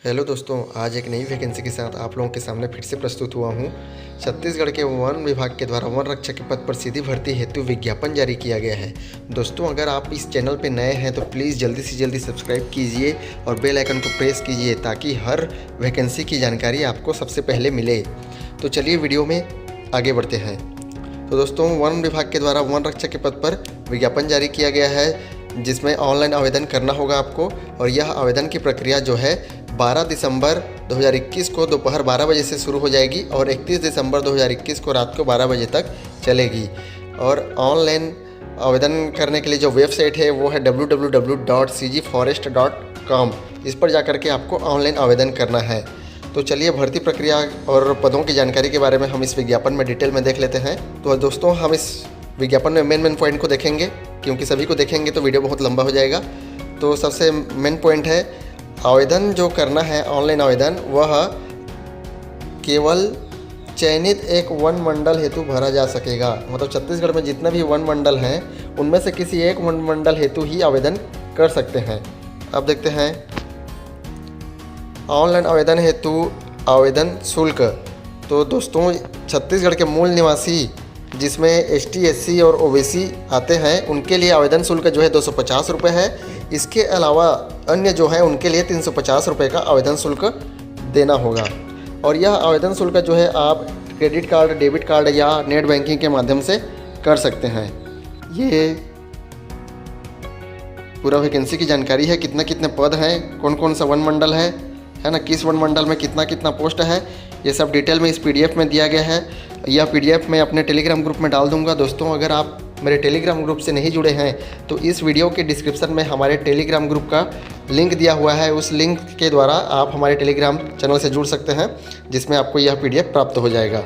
Hello दोस्तों, आज एक नई वैकेंसी के साथ आप लोगों के सामने फिर से प्रस्तुत हुआ हूँ। छत्तीसगढ़ के वन विभाग के द्वारा वन रक्षक के पद पर सीधी भर्ती हेतु विज्ञापन जारी किया गया है। दोस्तों, अगर आप इस चैनल पर नए हैं तो प्लीज़ जल्दी से जल्दी सब्सक्राइब कीजिए और बेल आइकन को प्रेस कीजिए ताकि हर वैकेंसी की जानकारी आपको सबसे पहले मिले। तो चलिए वीडियो में आगे बढ़ते हैं। तो दोस्तों, वन विभाग के द्वारा वन रक्षक के पद पर विज्ञापन जारी किया गया है, जिसमें ऑनलाइन आवेदन करना होगा आपको। और यह आवेदन की प्रक्रिया जो है 12 दिसंबर 2021 को दोपहर 12 बजे से शुरू हो जाएगी और 31 दिसंबर 2021 को रात को 12 बजे तक चलेगी। और ऑनलाइन आवेदन करने के लिए जो वेबसाइट है वो है www.cgforest.com। इस पर जाकर के आपको ऑनलाइन आवेदन करना है। तो चलिए भर्ती प्रक्रिया और पदों की जानकारी के बारे में हम इस विज्ञापन में डिटेल में देख लेते हैं। तो दोस्तों, हम इस विज्ञापन में मेन पॉइंट को देखेंगे, क्योंकि सभी को देखेंगे तो वीडियो बहुत लंबा हो जाएगा। तो सबसे मेन पॉइंट है, आवेदन जो करना है ऑनलाइन आवेदन वह केवल चयनित एक वन मंडल हेतु भरा जा सकेगा। मतलब छत्तीसगढ़ में जितने भी वन मंडल हैं उनमें से किसी एक वन मंडल हेतु ही आवेदन कर सकते हैं। अब देखते हैं ऑनलाइन आवेदन हेतु आवेदन शुल्क। तो दोस्तों, छत्तीसगढ़ के मूल निवासी जिसमें ST SC और OBC आते हैं उनके लिए आवेदन शुल्क जो है 250 रुपये है। इसके अलावा अन्य जो है उनके लिए 350 रुपये का आवेदन शुल्क देना होगा। और यह आवेदन शुल्क जो है आप क्रेडिट कार्ड, डेबिट कार्ड या नेट बैंकिंग के माध्यम से कर सकते हैं। ये पूरा वैकेंसी की जानकारी है, कितने कितने पद हैं, कौन कौन सा वन मंडल है ना, किस वन मंडल में कितना कितना पोस्ट है, ये सब डिटेल में इस PDF में दिया गया है। यह PDF मैं अपने टेलीग्राम ग्रुप में डाल दूंगा। दोस्तों, अगर आप मेरे टेलीग्राम ग्रुप से नहीं जुड़े हैं तो इस वीडियो के डिस्क्रिप्शन में हमारे टेलीग्राम ग्रुप का लिंक दिया हुआ है। उस लिंक के द्वारा आप हमारे टेलीग्राम चैनल से जुड़ सकते हैं, जिसमें आपको यह PDF प्राप्त हो जाएगा।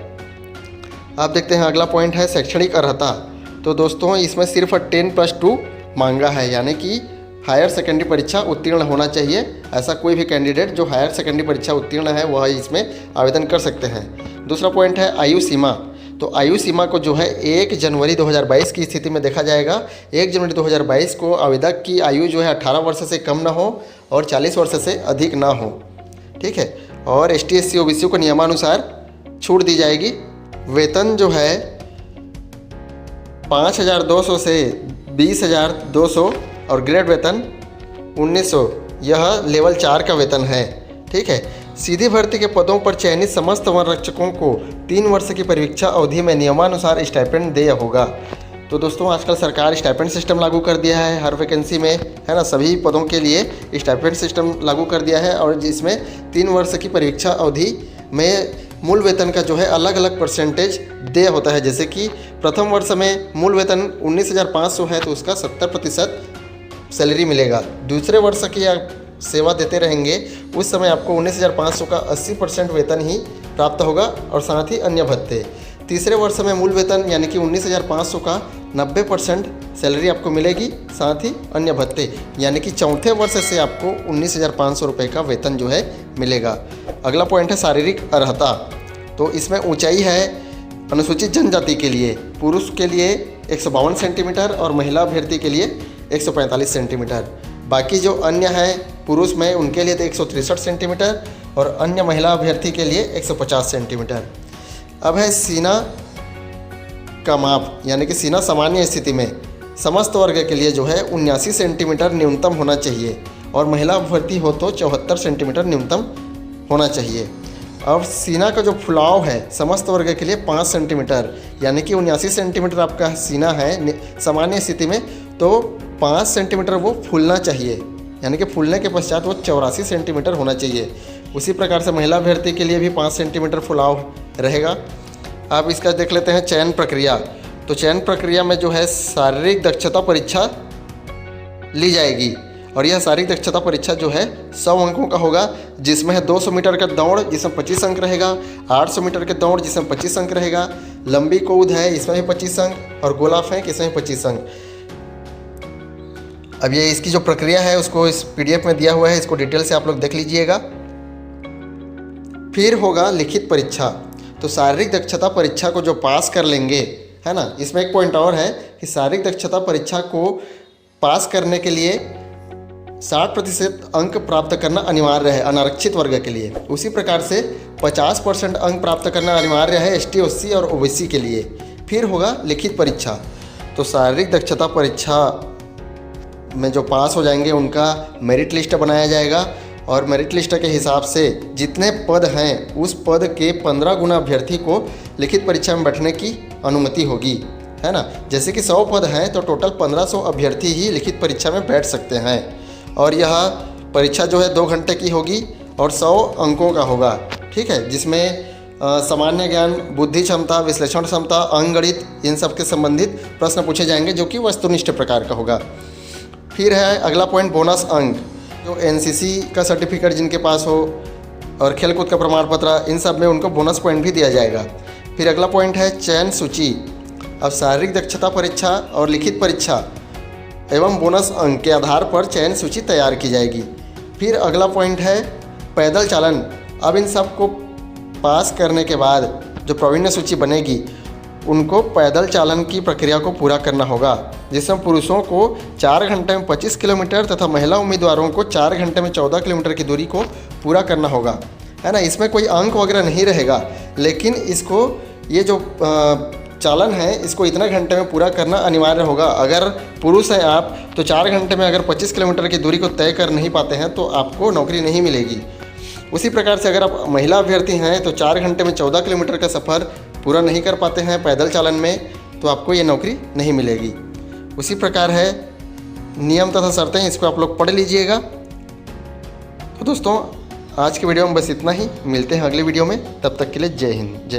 आप देखते हैं अगला पॉइंट है शैक्षणिक अर्हता। तो दोस्तों, इसमें सिर्फ 10+2 मांगा है, यानी कि हायर सेकेंडरी परीक्षा उत्तीर्ण होना चाहिए। ऐसा कोई भी कैंडिडेट जो हायर सेकेंडरी परीक्षा उत्तीर्ण है वह इसमें आवेदन कर सकते हैं। दूसरा पॉइंट है आयु सीमा। तो आयु सीमा को जो है 1 जनवरी 2022 की स्थिति में देखा जाएगा। 1 जनवरी 2022 को आवेदक की आयु जो है 18 वर्ष से कम ना हो और 40 वर्ष से अधिक ना हो, ठीक है। और ST SC OBC को नियमानुसार छूट दी जाएगी। वेतन जो है 5,200 से 20,200 और ग्रेड वेतन 1,900, यह लेवल 4 का वेतन है, ठीक है। सीधी भर्ती के पदों पर चयनित समस्त वन रक्षकों को 3 वर्ष की परीक्षा अवधि में नियमानुसार स्टाइपेंड देय होगा। तो दोस्तों, आजकल सरकार स्टाइपेंड सिस्टम लागू कर दिया है हर वैकेंसी में, है ना। सभी पदों के लिए स्टाइपेंड सिस्टम लागू कर दिया है और जिसमें 3 वर्ष की परीक्षा अवधि में मूल वेतन का जो है अलग अलग परसेंटेज देय होता है। जैसे कि प्रथम वर्ष में मूल वेतन 19,500 है तो उसका 70% सैलरी मिलेगा। दूसरे वर्ष की आप सेवा देते रहेंगे उस समय आपको 19,500 का 80% वेतन ही प्राप्त होगा और साथ ही अन्य भत्ते। तीसरे वर्ष में मूल वेतन यानी कि 19,500 का 90% सैलरी आपको मिलेगी, साथ ही अन्य भत्ते, यानी कि चौथे वर्ष से आपको 19,500 रुपये का वेतन जो है मिलेगा। अगला पॉइंट है शारीरिक अर्हता। तो इसमें ऊंचाई है अनुसूचित जनजाति के लिए पुरुष के लिए 152 सेंटीमीटर और महिला अभ्यर्थी के लिए 145 सेंटीमीटर। बाकी जो अन्य हैं पुरुष में उनके लिए तो 163 सेंटीमीटर और अन्य महिला अभ्यर्थी के लिए 150 सेंटीमीटर। अब है सीना का माप, यानी कि सीना सामान्य स्थिति में समस्त वर्ग के लिए जो है 79 सेंटीमीटर न्यूनतम होना चाहिए और महिला अभ्यर्थी हो तो 74 सेंटीमीटर न्यूनतम होना चाहिए। अब सीना का जो फुलाव है समस्त वर्ग के लिए 5 सेंटीमीटर, यानी कि 79 सेंटीमीटर आपका सीना है सामान्य स्थिति में, तो 5 सेंटीमीटर वो फूलना चाहिए, यानी कि फूलने के पश्चात वो 84 सेंटीमीटर होना चाहिए। उसी प्रकार से महिला अभ्यर्थी के लिए भी 5 सेंटीमीटर फुलाव रहेगा। अब इसका देख लेते हैं चयन प्रक्रिया। तो चयन प्रक्रिया में जो है शारीरिक दक्षता परीक्षा ली जाएगी और यह शारीरिक दक्षता परीक्षा जो है 100 अंकों का होगा, जिसमें है 200 मीटर का दौड़ जिसमें 25 अंक रहेगा, 800 मीटर के दौड़ जिसमें 25 अंक रहेगा, लंबी कूद है इसमें भी 25 अंक और गोला फेंक इसमें 25 अंक। अब ये इसकी जो प्रक्रिया है उसको इस PDF में दिया हुआ है, इसको डिटेल से आप लोग देख लीजिएगा। फिर होगा लिखित परीक्षा। तो शारीरिक दक्षता परीक्षा को जो पास कर लेंगे, है ना, इसमें एक पॉइंट और है कि शारीरिक दक्षता परीक्षा को पास करने के लिए 60% अंक प्राप्त करना अनिवार्य है अनारक्षित वर्ग के लिए। उसी प्रकार से 50% अंक प्राप्त करना अनिवार्य है ST, SC और OBC के लिए। फिर होगा लिखित परीक्षा। तो शारीरिक दक्षता परीक्षा में जो पास हो जाएंगे उनका मेरिट लिस्ट बनाया जाएगा और मेरिट लिस्ट के हिसाब से जितने पद हैं उस पद के 15 गुना अभ्यर्थी को लिखित परीक्षा में बैठने की अनुमति होगी, है ना। जैसे कि 100 पद हैं तो टोटल 1500 अभ्यर्थी ही लिखित परीक्षा में बैठ सकते हैं। और यह परीक्षा जो है 2 घंटे की होगी और 100 अंकों का होगा, ठीक है, जिसमें सामान्य ज्ञान, बुद्धि क्षमता, विश्लेषण क्षमता, अंकगणित, इन सब के संबंधित प्रश्न पूछे जाएंगे जो कि वस्तुनिष्ठ प्रकार का होगा। फिर है अगला पॉइंट बोनस अंक, जो NCC का सर्टिफिकेट जिनके पास हो और खेलकूद का प्रमाण पत्र, इन सब में उनको बोनस पॉइंट भी दिया जाएगा। फिर अगला पॉइंट है चयन सूची। अब शारीरिक दक्षता परीक्षा और लिखित परीक्षा एवं बोनस अंक के आधार पर चयन सूची तैयार की जाएगी। फिर अगला पॉइंट है पैदल चालन। अब इन सब को पास करने के बाद जो प्रावीण्य सूची बनेगी उनको पैदल चालन की प्रक्रिया को पूरा करना होगा, जिसमें पुरुषों को 4 घंटे में 25 किलोमीटर तथा महिला उम्मीदवारों को 4 घंटे में 14 किलोमीटर की दूरी को पूरा करना होगा, है ना। इसमें कोई अंक वगैरह नहीं रहेगा, लेकिन इसको ये जो चालन है इसको इतने घंटे में पूरा करना अनिवार्य होगा। अगर पुरुष हैं आप तो 4 घंटे में अगर 25 किलोमीटर की दूरी को तय कर नहीं पाते हैं तो आपको नौकरी नहीं मिलेगी। उसी प्रकार से अगर आप महिला अभ्यर्थी हैं तो 4 घंटे में 14 किलोमीटर का सफ़र पूरा नहीं कर पाते हैं पैदल चालन में, तो आपको ये नौकरी नहीं मिलेगी। उसी प्रकार है नियम तथा शर्तें, इसको आप लोग पढ़ लीजिएगा। तो दोस्तों आज के वीडियो में बस इतना ही, मिलते हैं अगले वीडियो में, तब तक के लिए जय हिंद, जय।